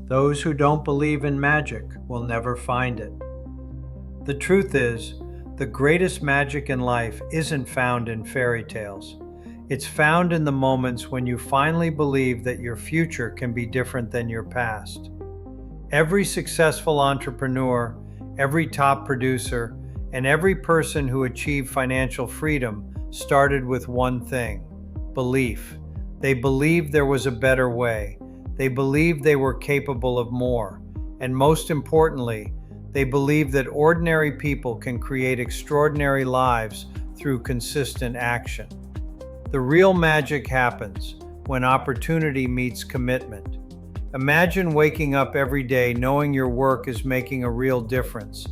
Those who don't believe in magic will never find it. The truth is, the greatest magic in life isn't found in fairy tales. It's found in the moments when you finally believe that your future can be different than your past. Every successful entrepreneur, every top producer, and every person who achieved financial freedom started with one thing: belief. They believed there was a better way. They believed they were capable of more. And most importantly, they believed that ordinary people can create extraordinary lives through consistent action. The real magic happens when opportunity meets commitment. Imagine waking up every day knowing your work is making a real difference,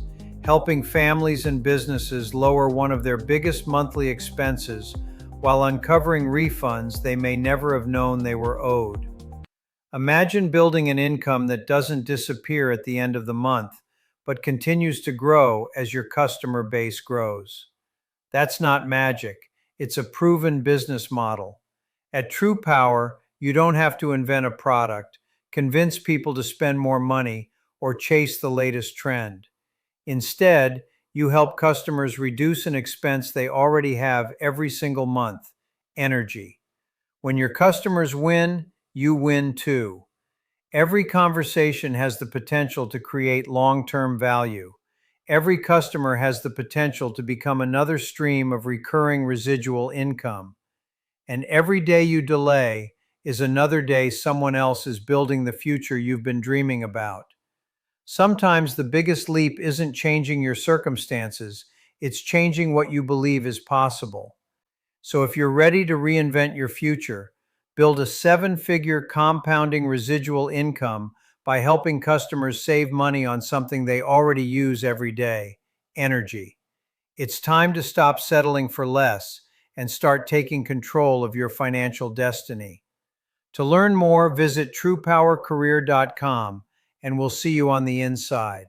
helping families and businesses lower one of their biggest monthly expenses while uncovering refunds they may never have known they were owed. Imagine building an income that doesn't disappear at the end of the month, but continues to grow as your customer base grows. That's not magic, it's a proven business model. At TruPowur, you don't have to invent a product, convince people to spend more money, or chase the latest trend. Instead, you help customers reduce an expense they already have every single month: energy. When your customers win, you win too. Every conversation has the potential to create long-term value. Every customer has the potential to become another stream of recurring residual income. And every day you delay is another day someone else is building the future you've been dreaming about. Sometimes the biggest leap isn't changing your circumstances, it's changing what you believe is possible. So if you're ready to reinvent your future, build a seven-figure compounding residual income by helping customers save money on something they already use every day: energy. It's time to stop settling for less and start taking control of your financial destiny. To learn more, visit truepowercareer.com and we'll see you on the inside.